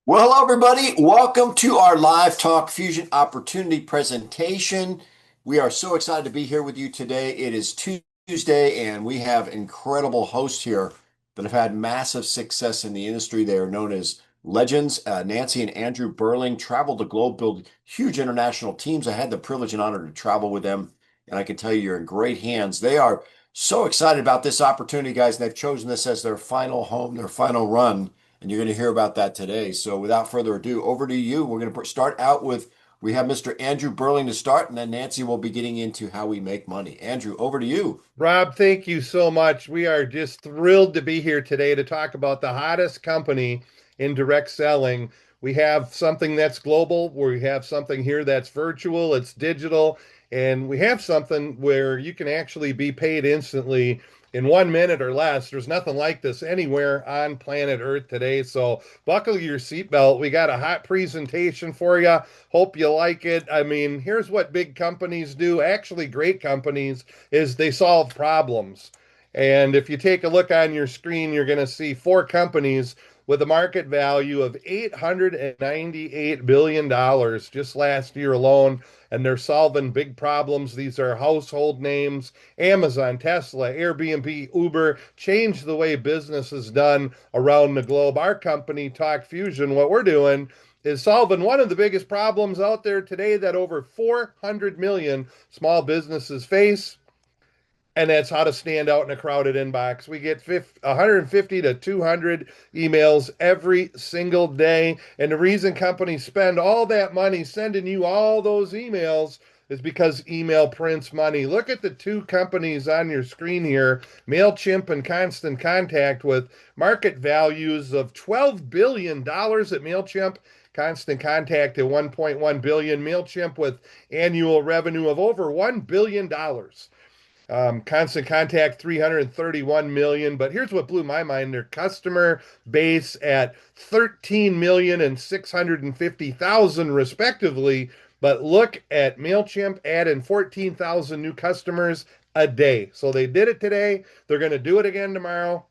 Well, hello, everybody. Welcome to our live Talk Fusion opportunity presentation. We are so excited to be here with you today. It is Tuesday, and we have incredible hosts here that have had massive success in the industry. They are known as legends. Nancy and Andrew Burling traveled the globe, build huge international teams. I had the privilege and honor to travel with them, and I can tell you you're in great hands. They are so excited about this opportunity, guys, and they've chosen this as their final home, their final run. And you're going to hear about that today. So without further ado, over to you. We're going to start out with, we have Mr. Andrew Burling to start, and then Nancy will be getting into how we make money. Andrew, over to you. Rob, thank you so much. We are just thrilled to be here today to talk about the hottest company in direct selling. We have something that's global, we have something here that's virtual, it's digital, and we have something where you can actually be paid instantly in 1 minute or less. There's nothing like this anywhere on planet Earth today. So buckle your seatbelt. We got a hot presentation for you. Hope you like it. I mean, here's what big companies do, actually great companies is they solve problems. And if you take a look on your screen, you're going to see four companies with a market value of $898 billion just last year alone. And they're solving big problems. These are household names: Amazon, Tesla, Airbnb, Uber, change the way business is done around the globe. Our company, Talk Fusion, what we're doing is solving one of the biggest problems out there today that over 400 million small businesses face, and that's how to stand out in a crowded inbox. We get 150 to 200 emails every single day. And the reason companies spend all that money sending you all those emails is because email prints money. Look at the two companies on your screen here, MailChimp and Constant Contact, with market values of $12 billion at MailChimp. Constant Contact at 1.1 billion. MailChimp with annual revenue of over $1 billion. Constant Contact 331 million. But here's what blew my mind: their customer base at 13 million and 650,000 respectively. But look at MailChimp adding 14,000 new customers a day. So they did it today. They're going to do it again tomorrow.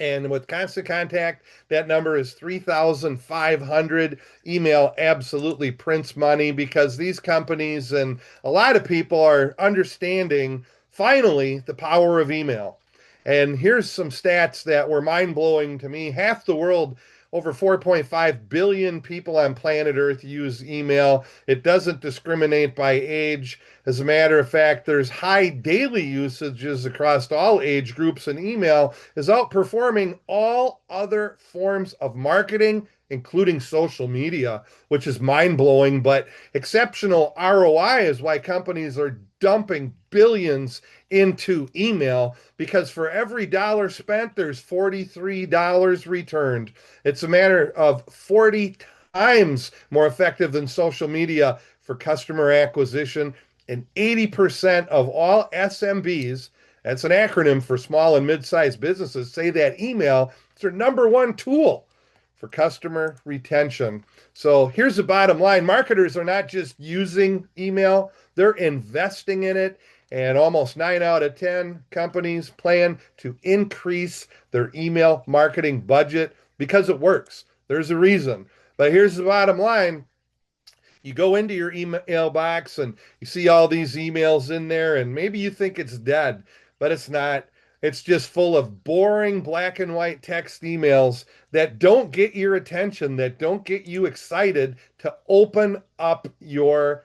And with Constant Contact, that number is 3,500. Email absolutely prints money because these companies and a lot of people are understanding finally the power of email. And here's some stats that were mind blowing to me. Half the world, over 4.5 billion people on planet Earth, use email. It doesn't discriminate by age. As a matter of fact, there's high daily usages across all age groups, and email is outperforming all other forms of marketing, including social media, which is mind blowing. But exceptional ROI is why companies are dumping billions into email, because for every dollar spent, there's $43 returned. It's a matter of 40 times more effective than social media for customer acquisition. And 80% of all SMBs, that's an acronym for small and mid-sized businesses, say that email is their number one tool for customer retention. So here's the bottom line: marketers are not just using email, they're investing in it. And almost 9 out of 10 companies plan to increase their email marketing budget because it works. There's a reason. But here's the bottom line: you go into your email box and you see all these emails in there, and maybe you think it's dead, but it's not. It's just full of boring black and white text emails that don't get your attention, that don't get you excited to open up your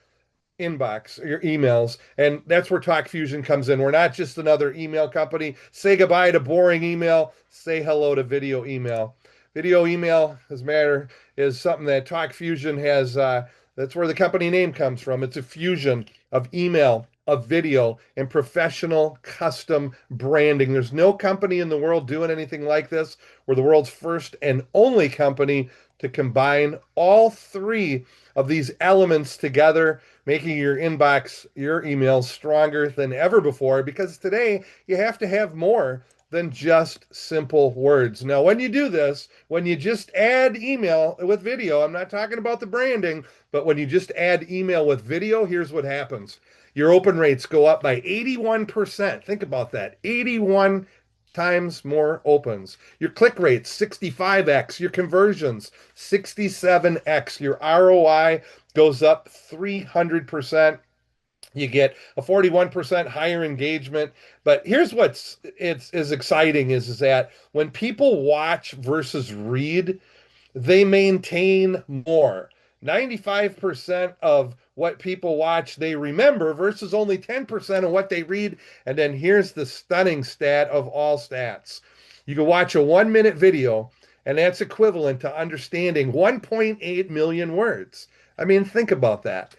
inbox, your emails. And that's where Talk Fusion comes in. We're not just another email company. Say goodbye to boring email, say hello to video email. Video email, as a matter, is something that Talk Fusion has. That's where the company name comes from. It's a fusion of email, of video, and professional custom branding. There's no company in the world doing anything like this. We're the world's first and only company to combine all three of these elements together, making your inbox, your emails stronger than ever before, because today you have to have more than just simple words. Now, when you do this, when you just add email with video, I'm not talking about the branding, but when you just add email with video, here's what happens. Your open rates go up by 81%. Think about that. 81%. times more opens. Your click rate, 65x. Your conversions, 67x. Your ROI goes up 300%. You get a 41% higher engagement. But here's what's it's is exciting is that when people watch versus read, they maintain more. 95% of what people watch, they remember versus only 10% of what they read. And then here's the stunning stat of all stats. You can watch a 1 minute video, and that's equivalent to understanding 1.8 million words. I mean, think about that.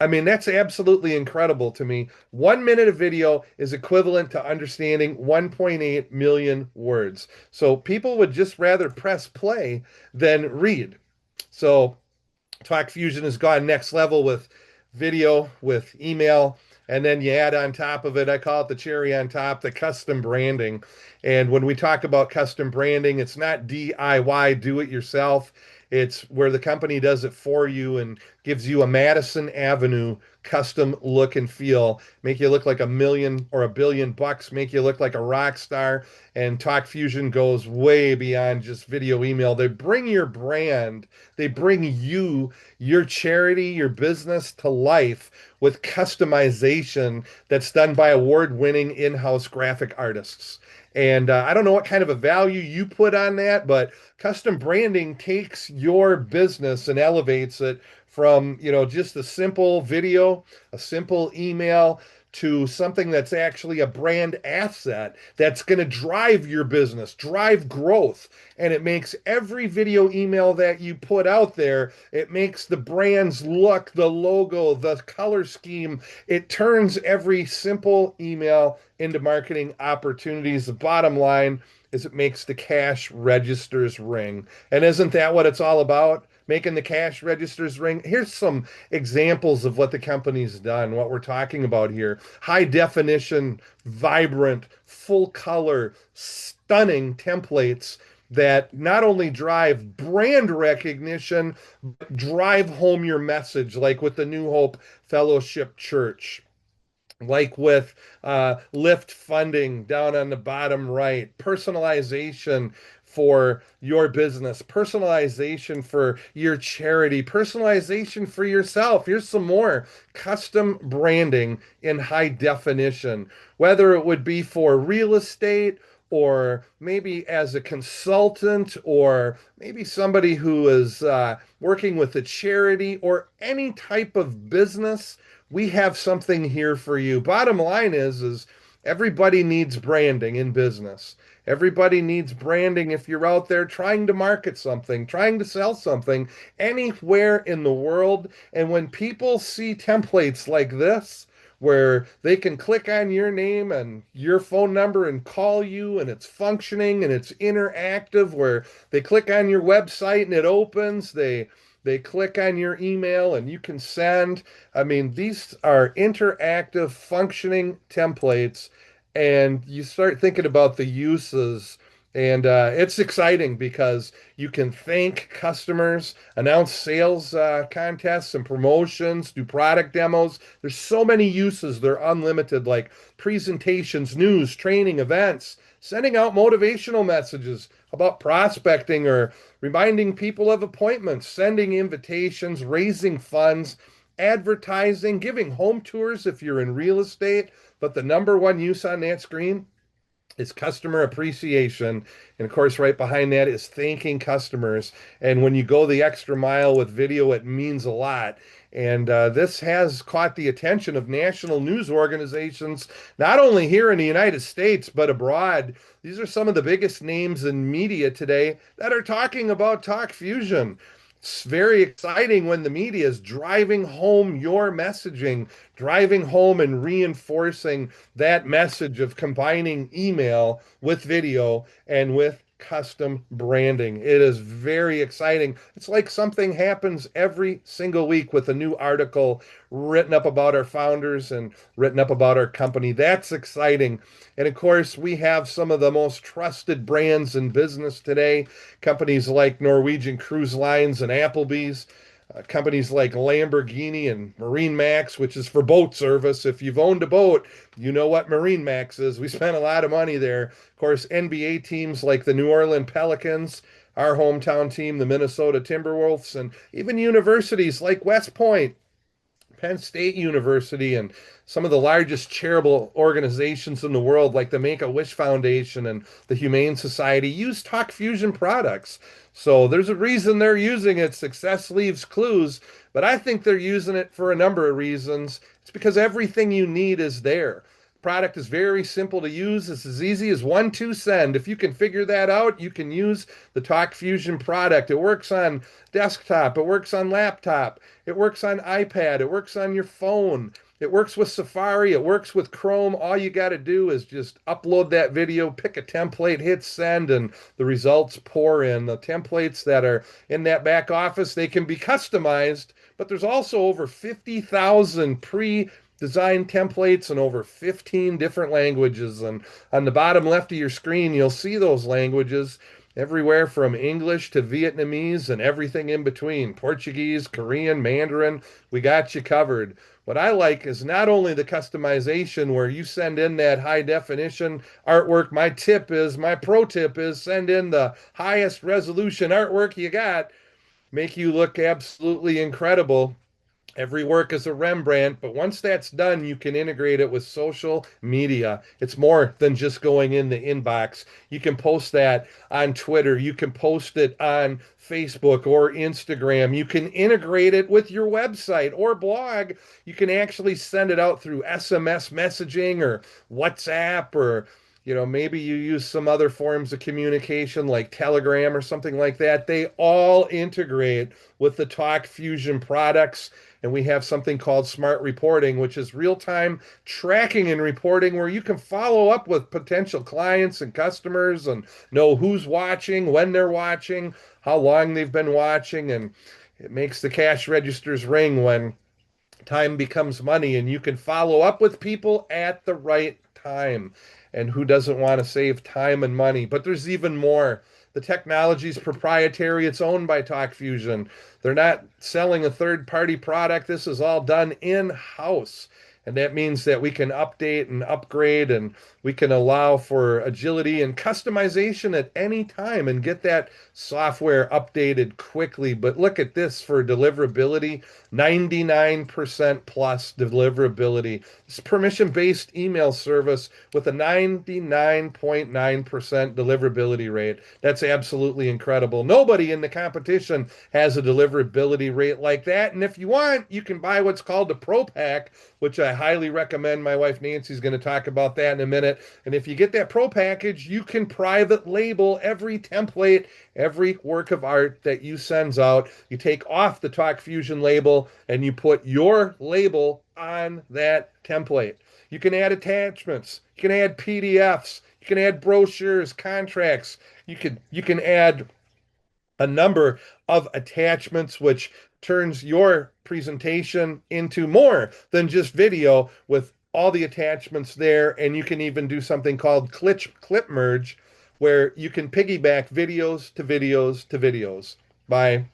I mean, that's absolutely incredible to me. 1 minute of video is equivalent to understanding 1.8 million words. So people would just rather press play than read. So Talk Fusion has gone next level with video, with email, and then you add on top of it, I call it the cherry on top, the custom branding. And when we talk about custom branding, it's not DIY, do it yourself. It's where the company does it for you and gives you a Madison Avenue custom look and feel, make you look like a million or $1 billion, make you look like a rock star. And Talk Fusion goes way beyond just video email. They bring your brand, they bring you, your charity, your business to life with customization that's done by award-winning in-house graphic artists. And I don't know what kind of a value you put on that, but custom branding takes your business and elevates it from, just a simple video, a simple email to something that's actually a brand asset that's going to drive your business, drive growth. And it makes every video email that you put out there, it makes the brand's look, the logo, the color scheme, it turns every simple email into marketing opportunities. The bottom line is it makes the cash registers ring. And isn't that what it's all about? Making the cash registers ring. Here's some examples of what the company's done, what we're talking about here. High definition, vibrant, full color, stunning templates that not only drive brand recognition, but drive home your message, like with the New Hope Fellowship Church, like with lift funding down on the bottom right, personalization for your business, personalization for your charity, personalization for yourself. Here's some more custom branding in high definition, whether it would be for real estate or maybe as a consultant or maybe somebody who is working with a charity or any type of business. We have something here for you. Bottom line is everybody needs branding in business. Everybody needs branding if you're out there trying to market something, trying to sell something anywhere in the world. And when people see templates like this, where they can click on your name and your phone number and call you, and it's functioning and it's interactive, where they click on your website and it opens, they click on your email and you can send. I mean, these are interactive, functioning templates, and you start thinking about the uses. And it's exciting because you can thank customers, announce sales contests and promotions, do product demos. There's so many uses. They're unlimited, like presentations, news, training, events, sending out motivational messages about prospecting or reminding people of appointments, sending invitations, raising funds, advertising, giving home tours if you're in real estate. But the number one use on that screen is customer appreciation. And of course, right behind that is thanking customers. And when you go the extra mile with video, it means a lot. And this has caught the attention of national news organizations, not only here in the United States, but abroad. These are some of the biggest names in media today that are talking about Talk Fusion. It's very exciting when the media is driving home your messaging, driving home and reinforcing that message of combining email with video and with custom branding. It is very exciting. It's like something happens every single week with a new article written up about our founders and written up about our company. That's exciting. And of course, we have some of the most trusted brands in business today, companies like Norwegian Cruise Lines and Applebee's. companies like Lamborghini and Marine Max, which is for boat service. If you've owned a boat, you know what Marine Max is. We spent a lot of money there. Of course, NBA teams like the New Orleans Pelicans, our hometown team, the Minnesota Timberwolves, and even universities like West Point, Penn State University, and some of the largest charitable organizations in the world, like the Make-A-Wish Foundation and the Humane Society, use Talk Fusion products. So there's a reason they're using it. Success leaves clues, but I think they're using it for a number of reasons. It's because everything you need is there. Product is very simple to use. It's as easy as 1-2 send. If you can figure that out, you can use the Talk Fusion product. It works on desktop, it works on laptop, it works on iPad, it works on your phone, it works with Safari, it works with Chrome. All you got to do is just upload that video, pick a template, hit send, and the results pour in. The templates that are in that back office, they can be customized, but there's also over 50,000 pre-designed templates in over 15 different languages. And on the bottom left of your screen, you'll see those languages everywhere from English to Vietnamese and everything in between, Portuguese, Korean, Mandarin. We got you covered. What I like is not only the customization where you send in that high definition artwork. My pro tip is send in the highest resolution artwork you got, make you look absolutely incredible. Every work is a Rembrandt, but once that's done, you can integrate it with social media. It's more than just going in the inbox. You can post that on Twitter. You can post it on Facebook or Instagram. You can integrate it with your website or blog. You can actually send it out through SMS messaging or WhatsApp, or maybe you use some other forms of communication like Telegram or something like that. They all integrate with the Talk Fusion products. And we have something called smart reporting, which is real-time tracking and reporting where you can follow up with potential clients and customers and know who's watching, when they're watching, how long they've been watching. And it makes the cash registers ring when time becomes money, and you can follow up with people at the right time. And who doesn't want to save time and money? But there's even more. The technology is proprietary. It's owned by TalkFusion. They're not selling a third-party product. This is all done in-house. And that means that we can update and upgrade, and we can allow for agility and customization at any time and get that software updated quickly. But look at this for deliverability, 99% plus deliverability. It's permission-based email service with a 99.9% deliverability rate. That's absolutely incredible. Nobody in the competition has a deliverability rate like that. And if you want, you can buy what's called the Pro Pack, which I highly recommend. My wife Nancy's going to talk about that in a minute. And if you get that Pro package, you can private label every template, every work of art that you sends out. You take off the Talk Fusion label and you put your label on that template. You can add attachments. You can add PDFs. You can add brochures, contracts. You can add a number of attachments, which turns your presentation into more than just video with all the attachments there. And you can even do something called clip merge, where you can piggyback videos to videos to videos by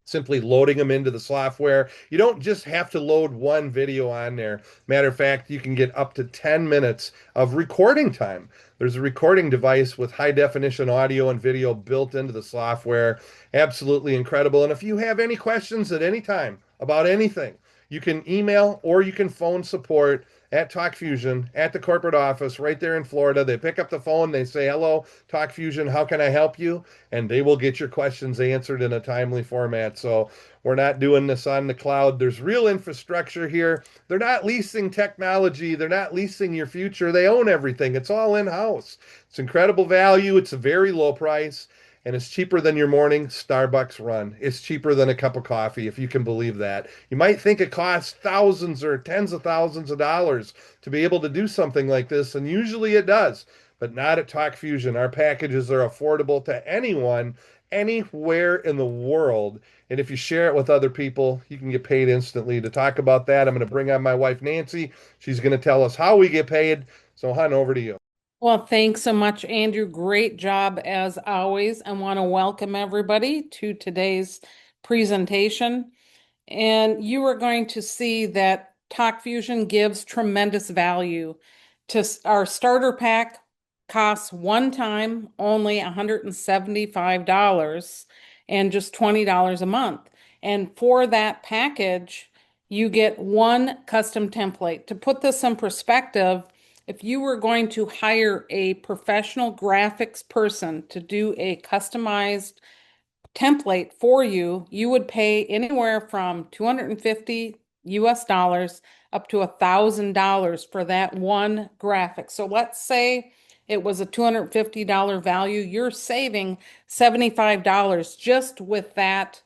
simply loading them into the software. You don't just have to load one video on there. Matter of fact, you can get up to 10 minutes of recording time. There's a recording device with high definition audio and video built into the software. Absolutely incredible. And if you have any questions at any time about anything, you can email or you can phone support at TalkFusion at the corporate office right there in Florida. They pick up the phone, they say, "Hello, TalkFusion, how can I help you?" And they will get your questions answered in a timely format. So we're not doing this on the cloud. There's real infrastructure here. They're not leasing technology. They're not leasing your future. They own everything. It's all in-house. It's incredible value. It's a very low price. And it's cheaper than your morning Starbucks run. It's cheaper than a cup of coffee, if you can believe that. You might think it costs thousands or tens of thousands of dollars to be able to do something like this, and usually it does, but not at Talk Fusion. Our packages are affordable to anyone, anywhere in the world. And if you share it with other people, you can get paid instantly. To talk about that, I'm going to bring on my wife, Nancy. She's going to tell us how we get paid. So, hon, over to you. Well, thanks so much, Andrew. Great job as always. I want to welcome everybody to today's presentation. And you are going to see that Talk Fusion gives tremendous value to our starter pack costs one time only $175 and just $20 a month. And for that package, you get one custom template. To put this in perspective, if you were going to hire a professional graphics person to do a customized template for you, you would pay anywhere from 250 US dollars up to $1,000 for that one graphic. So let's say it was a $250 value, you're saving $75 just with that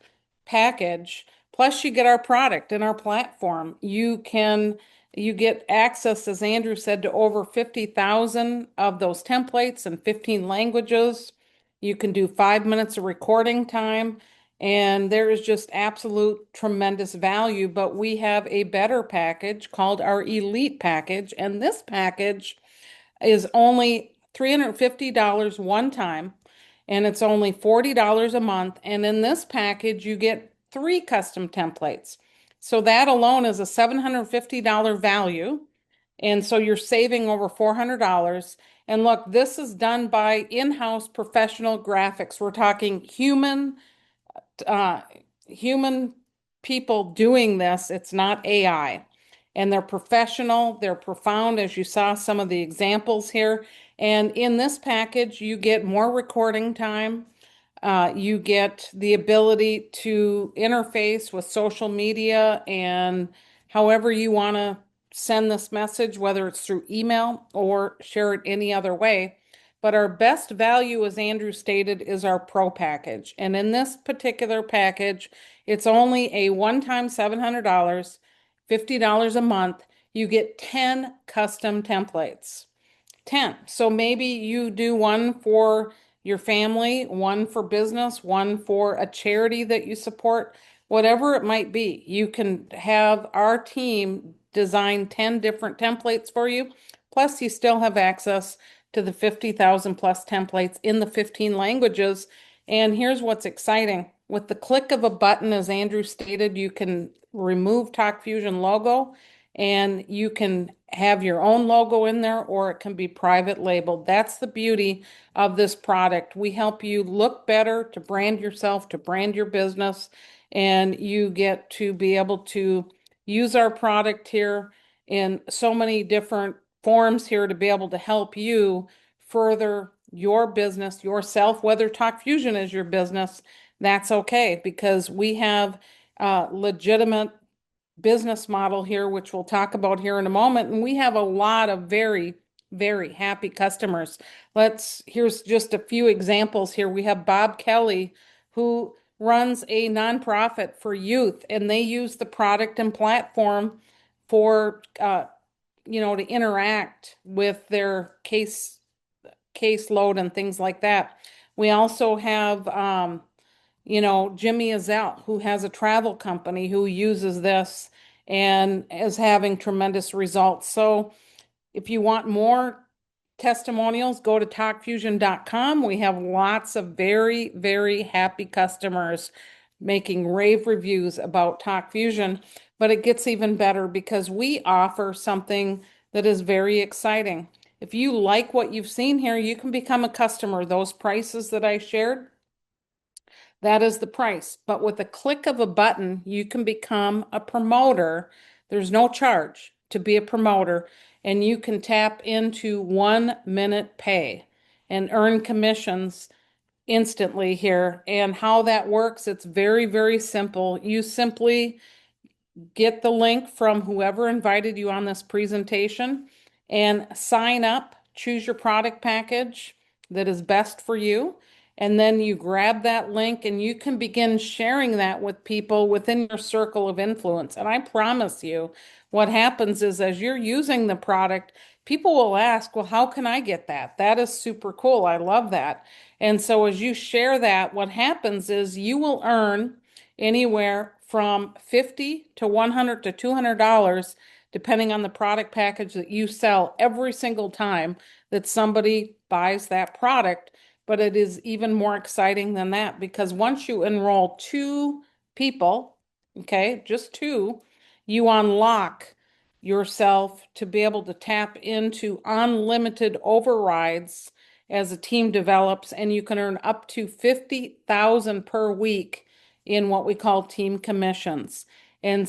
package. Plus, you get our product and our platform. You get access, as Andrew said, to over 50,000 of those templates in 15 languages. You can do 5 minutes of recording time, and there is just absolute tremendous value. But we have a better package called our Elite package, and this package is only $350 one time, and it's only $40 a month. And in this package, you get three custom templates. So that alone is a $750 value. And so you're saving over $400. And look, this is done by in-house professional graphics. We're talking uh, human people doing this. It's not AI. And they're professional, they're profound, as you saw some of the examples here. And in this package, you get more recording time. You get the ability to interface with social media and however you want to send this message, whether it's through email or share it any other way. But our best value, as Andrew stated, is our Pro package. And in this particular package, it's only a one-time $700, $50 a month. You get 10 custom templates. 10. So maybe you do one for your family, one for business, one for a charity that you support, whatever it might be. You can have our team design 10 different templates for you. Plus, you still have access to the 50,000 plus templates in the 15 languages. And here's what's exciting. With the click of a button, as Andrew stated, you can remove TalkFusion logo and you can have your own logo in there or it can be private labeled. That's the beauty of this product. We help you look better, to brand yourself, to brand your business, and you get to be able to use our product here in so many different forms here to be able to help you further your business yourself. Whether TalkFusion is your business, that's okay, because we have legitimate business model here, which we'll talk about here in a moment. And we have a lot of very, very happy customers. Here's just a few examples here. We have Bob Kelly, who runs a nonprofit for youth, and they use the product and platform for, to interact with their caseload and things like that. We also have, Jimmy Azell, who has a travel company who uses this and is having tremendous results. So if you want more testimonials, go to talkfusion.com. We have lots of very, very happy customers making rave reviews about TalkFusion, but it gets even better because we offer something that is very exciting. If you like what you've seen here, you can become a customer. Those prices that I shared, that is the price. But with a click of a button, you can become a promoter. There's no charge to be a promoter, and you can tap into 1 minute pay and earn commissions instantly here. And how that works, it's very, very simple. You simply get the link from whoever invited you on this presentation and sign up, choose your product package that is best for you. And then you grab that link and you can begin sharing that with people within your circle of influence. And I promise you, what happens is as you're using the product, people will ask, well, how can I get that? That is super cool. I love that. And so as you share that, what happens is you will earn anywhere from 50 to 100 to $200, depending on the product package that you sell every single time that somebody buys that product. But it is even more exciting than that because once you enroll two people okay, just two, you unlock yourself to be able to tap into unlimited overrides as a team develops, and you can earn up to 50,000 per week in what we call team commissions. And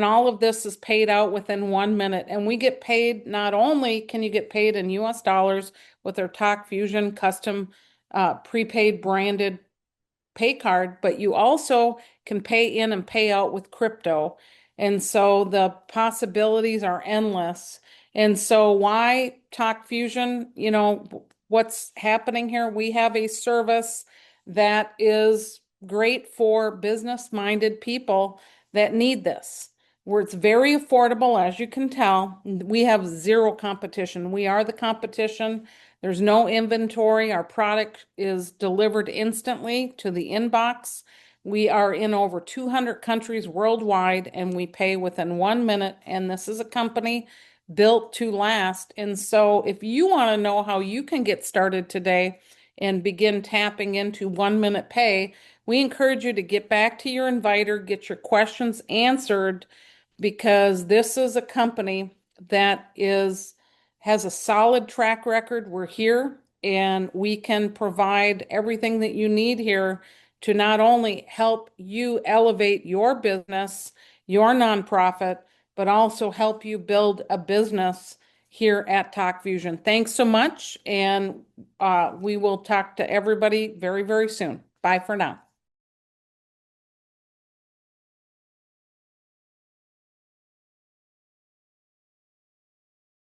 all of this is paid out within 1 minute. And we get paid, not only can you get paid in US dollars with our Talk Fusion custom prepaid branded pay card, but you also can pay in and pay out with crypto. And so the possibilities are endless. And so why Talk Fusion? What's happening here? We have a service that is great for business-minded people that need this, where it's very affordable, as you can tell. We have zero competition. We are the competition. There's no inventory. Our product is delivered instantly to the inbox. We are in over 200 countries worldwide, and we pay within 1 minute. And this is a company built to last. And so if you want to know how you can get started today and begin tapping into 1 minute pay, we encourage you to get back to your inviter, get your questions answered, because this is a company that has a solid track record. We're here and we can provide everything that you need here to not only help you elevate your business, your nonprofit, but also help you build a business here at Talk Fusion. Thanks so much, and we will talk to everybody very, very soon. Bye for now.